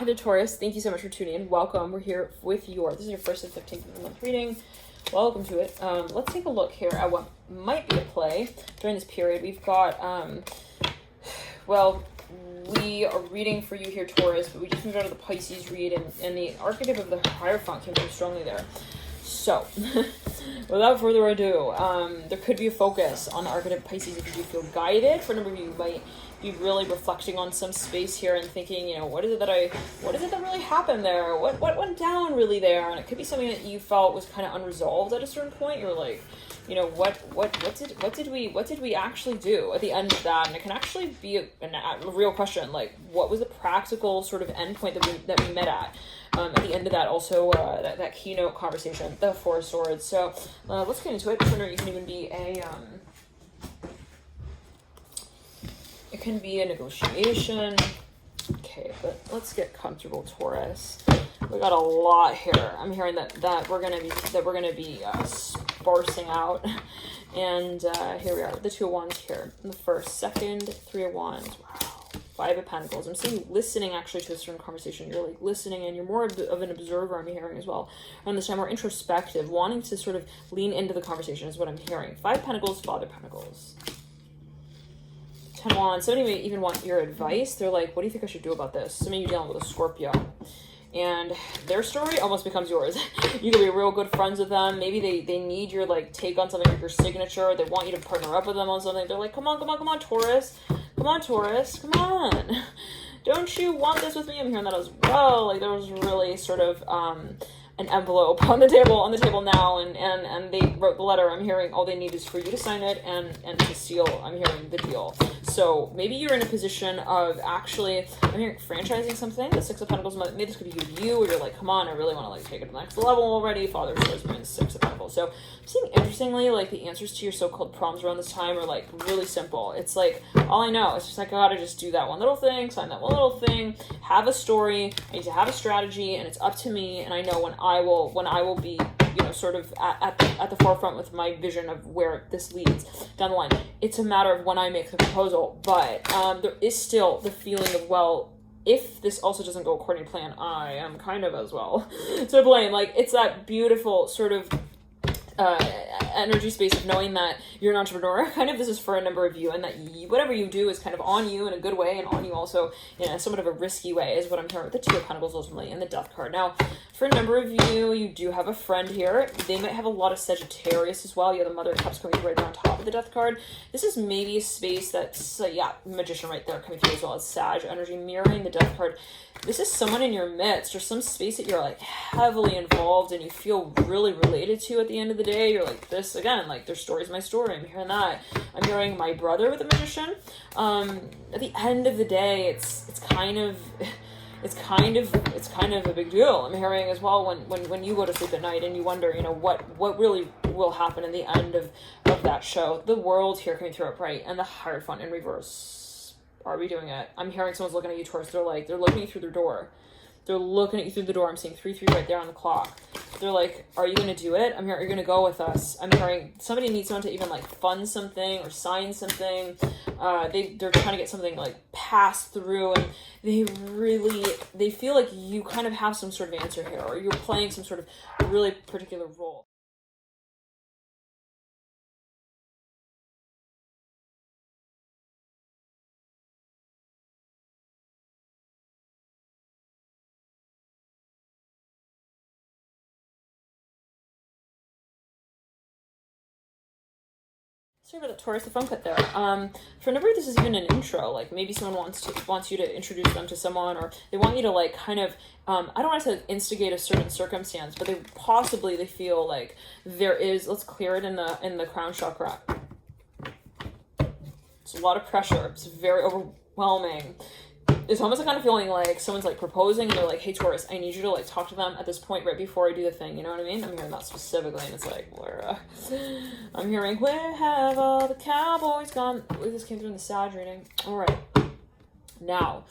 Hi there, Taurus. Thank you so much for tuning in. Welcome. We're here with this is your first and 15th of the month reading. Welcome to it. Let's take a look here at what might be at play during this period. We've got, we are reading for you here, Taurus, but we just moved out of the Pisces read, and the archetype of the Hierophant came through strongly there. So, without further ado, there could be a focus on the archetype of Pisces if you do feel guided. For a number of you, might be really reflecting on some space here and thinking, you know, what is it that really happened there? What went down really there? And it could be something that you felt was kind of unresolved at a certain point. You're like, you know, what did we actually do at the end of that? And it can actually be a real question, like what was the practical sort of endpoint that we met at the end of that? Also, that keynote conversation, the Four of Swords. So let's get into it. You can even be it can be a negotiation. Okay, but let's get comfortable, Taurus. We got a lot here. I'm hearing that we're gonna be sparsing out, and here we are, the Two of Wands here in the first, second, Three of Wands. Wow, Five of Pentacles. I'm seeing you listening actually to a certain conversation. You're like listening, and you're more of an observer. I'm hearing as well. And this time more introspective, wanting to sort of lean into the conversation is what I'm hearing. Five of Pentacles, Father of Pentacles. 10 of Wands. Somebody may even want your advice. They're like, what do you think I should do about this? Some of you dealing with a Scorpio, and their story almost becomes yours. You can be real good friends with them. Maybe they need your like take on something, like your signature. They want you to partner up with them on something. They're like, come on, Taurus. Come on, Taurus. Come on. Don't you want this with me? I'm hearing that as well. Like there was really sort of an envelope on the table now, and they wrote the letter. I'm hearing all they need is for you to sign it and to seal. I'm hearing the deal. So maybe you're in a position of actually, I'm hearing franchising something. The Six of Pentacles, maybe this could be you, or you're like, come on, I really want to like take it to the next level already. Father of Swords brings Six of Pentacles. So I'm seeing, interestingly, like the answers to your so-called problems around this time are like really simple. It's like, all I know, it's just like, I gotta just do that one little thing, sign that one little thing, have a story, I need to have a strategy, and it's up to me, and I know when I will be, you know, sort of at the forefront with my vision of where this leads down the line. It's a matter of when I make the proposal, but there is still the feeling of, well, if this also doesn't go according to plan, I am kind of as well to blame. Like it's that beautiful sort of energy space of knowing that you're an entrepreneur. Kind of this is for a number of you, and that whatever you do is kind of on you in a good way, and on you also in a somewhat of a risky way, is what I'm hearing with the Two of Pentacles ultimately and the Death card. Now, for a number of you, you do have a friend here. They might have a lot of Sagittarius as well. You have the Mother of Cups coming right on top of the Death card. This is maybe a space that's, Magician right there coming through as well as Sag energy mirroring the Death card. This is someone in your midst, or some space that you're like heavily involved and you feel really related to at the end of the day. You're like, this again, like their story's my story. I'm hearing that. I'm hearing my brother with the Magician. At the end of the day, it's kind of a big deal. I'm hearing as well when you go to sleep at night and you wonder, you know, what really will happen in the end of that show. The World here coming through upright, and the Hierophant in reverse. Are we doing it? I'm hearing someone's looking at you, Taurus. They're looking at you through their door. They're looking at you through the door. I'm seeing 3-3 right there on the clock. They're like, are you going to do it? I'm hearing, you're going to go with us. I'm hearing somebody needs someone to even like fund something or sign something. They're trying to get something like passed through, and they feel like you kind of have some sort of answer here, or you're playing some sort of really particular role. Sorry about that, Taurus, the phone cut there. For a number, this is even an intro. Like maybe someone wants you to introduce them to someone, or they want you to like kind of, I don't want to instigate a certain circumstance, but they feel like there is, let's clear it in the crown chakra. It's a lot of pressure. It's very overwhelming. It's almost a kind of feeling like someone's like proposing, and they're like, hey Taurus, I need you to like talk to them at this point right before I do the thing, you know what I mean? I'm hearing that specifically, and it's like, I'm hearing, where have all the cowboys gone? This came through in the Sag reading. All right. Now,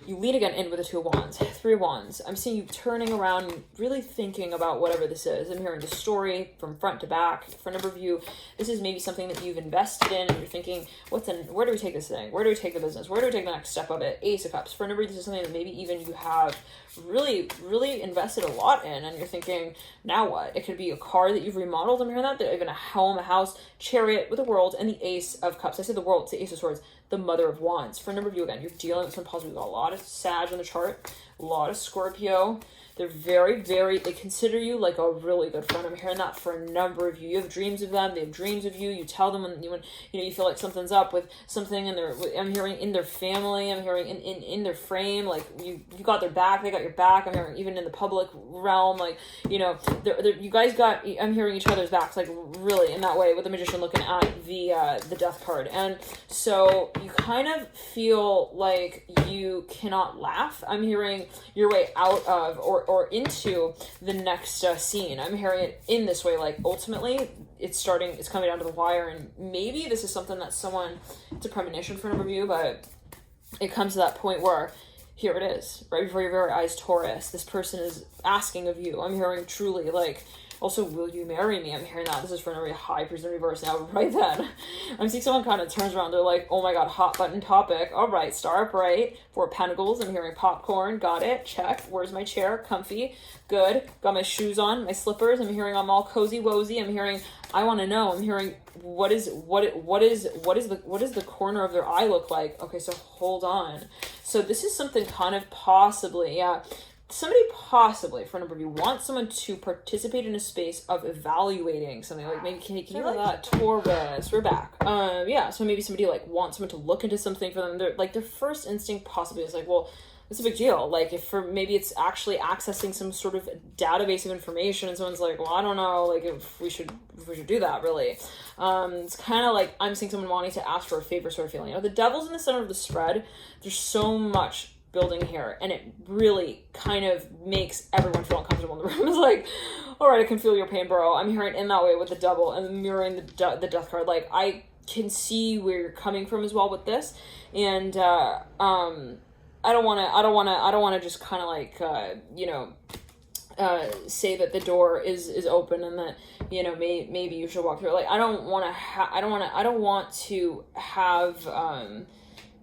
You lead again in with the 2 of Wands, 3 of Wands. I'm seeing you turning around, really thinking about whatever this is. I'm hearing the story from front to back. For a number of you, this is maybe something that you've invested in and you're thinking, where do we take this thing? Where do we take the business? Where do we take the next step of it? Ace of Cups. For a number of you, this is something that maybe even you have really, really invested a lot in and you're thinking, now what? It could be a car that you've remodeled. I'm hearing that, even a home, a house, Chariot with the World and the Ace of Cups. I said the World, it's the Ace of Swords, the Mother of Wands. For a number of you, again, you're dealing with some possibly a lot of Sag on the chart, a lot of Scorpio. They're they consider you like a really good friend. I'm hearing that for a number of you. You have dreams of them. They have dreams of you. You tell them when you feel like something's up with something in their, I'm hearing in their family. I'm hearing in their frame, like you got their back. They got your back. I'm hearing even in the public realm, like, you guys got, I'm hearing each other's backs, like really in that way with the Magician looking at the Death card. And so you kind of feel like you cannot laugh. I'm hearing your way out of, or into the next scene. I'm hearing it in this way, like ultimately it's coming down to the wire, and maybe this is something that it's a premonition for a number of you, but it comes to that point where here it is, right before your very eyes, Taurus. This person is asking of you. I'm hearing truly like, also, will you marry me? I'm hearing that. This is for a very high person reverse. Now, right then, I'm seeing someone kind of turns around. They're like, oh my God, hot button topic. All right, star upright. 4 Pentacles. I'm hearing popcorn. Got it. Check. Where's my chair? Comfy. Good. Got my shoes on, my slippers. I'm hearing I'm all cozy wozy. I'm hearing, I want to know. I'm hearing, what is the corner of their eye look like? Okay, so hold on. So this is something kind of possibly, somebody possibly, for a number of you, wants someone to participate in a space of evaluating something. Like maybe, can you like that? Taurus, we're back. So maybe somebody like wants someone to look into something for them. They're like, their first instinct possibly is like, well, it's a big deal. Like maybe it's actually accessing some sort of database of information and someone's like, well, I don't know, like if we should do that really. It's kind of like I'm seeing someone wanting to ask for a favor sort of feeling. The Devil's in the center of the spread. There's so much building here, and it really kind of makes everyone feel uncomfortable in the room. It's like, all right, I can feel your pain, bro. I'm hearing in that way with the Devil and mirroring the Death card. Like I can see where you're coming from as well with this, and I don't want to just kind of like say that the door is open and that maybe you should walk through. Like I don't want to have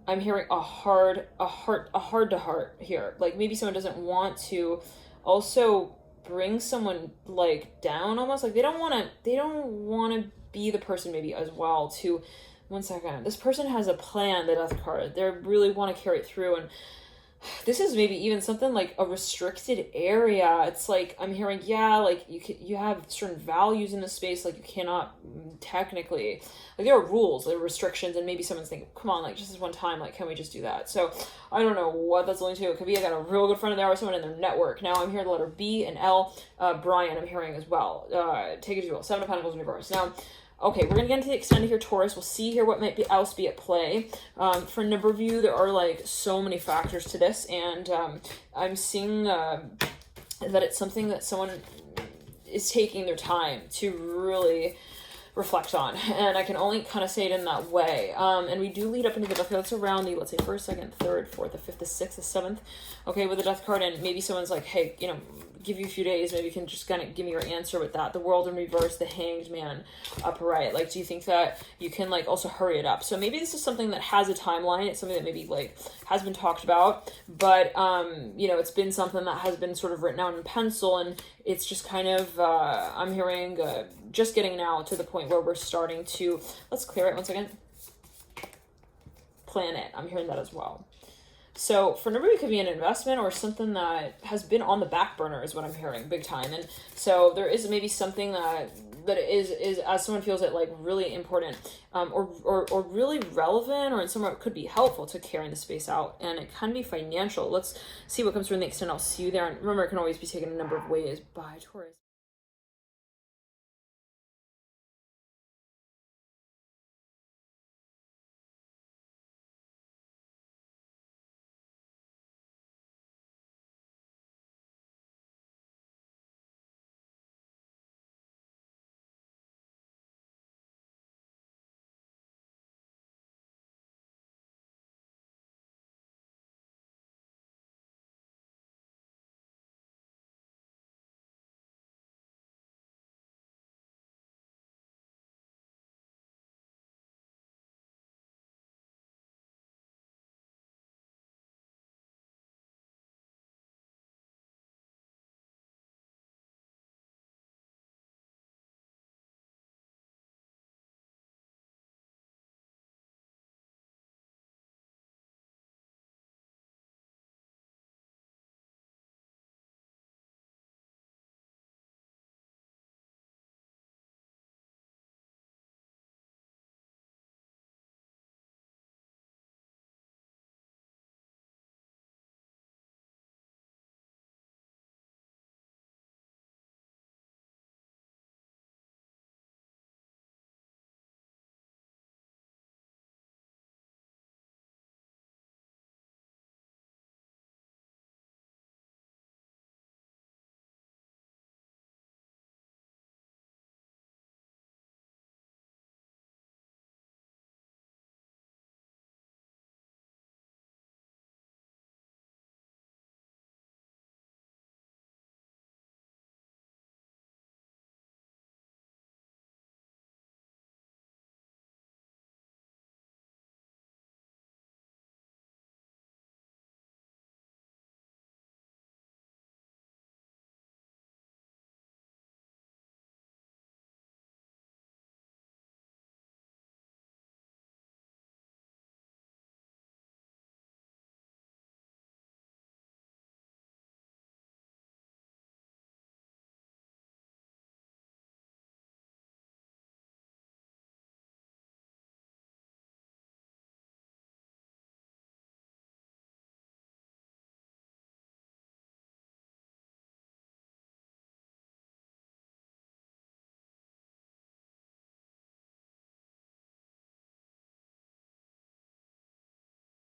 I'm hearing a heart to heart here. Like maybe someone doesn't want to also bring someone like down almost. Like they don't want to be the person maybe as well to, one second, this person has a plan, the Death card. They really want to carry it through, and this is maybe even something like a restricted area. It's like I'm hearing, like you have certain values in the space, like you cannot technically, like there are rules, there are restrictions, and maybe someone's thinking, come on, like just this one time, like can we just do that? So I don't know what that's linked to. It could be I got a real good friend of theirs, someone in their network. Now I'm hearing the letter B and L. Brian, I'm hearing as well. Take it as you will. 7 of Pentacles in reverse. Now, okay, we're going to get into the extended here, Taurus. We'll see here what might else be at play. For a number of you, there are like so many factors to this, and I'm seeing that it's something that someone is taking their time to really reflect on, and I can only kind of say it in that way. And we do lead up into the Death card. That's around the, let's say, 1st, 2nd, 3rd, 4th, the 5th, the 6th, the 7th. Okay, with the Death card, and maybe someone's like, hey, give you a few days, maybe you can just kind of give me your answer with that. The World in reverse, the Hanged Man upright. Like, do you think that you can like also hurry it up? So maybe this is something that has a timeline. It's something that maybe like has been talked about, but it's been something that has been sort of written out in pencil, and it's just kind of I'm hearing just getting now to the point where we're starting to, let's clear it 1 second, plan it. I'm hearing that as well. So for number, it could be an investment or something that has been on the back burner is what I'm hearing big time. And so there is maybe something that is as someone feels it like really important or really relevant, or in somewhere it could be helpful to carrying the space out, and it can be financial. Let's see what comes through the extent. I'll see you there. And remember, it can always be taken a number of ways. Bye, Taurus.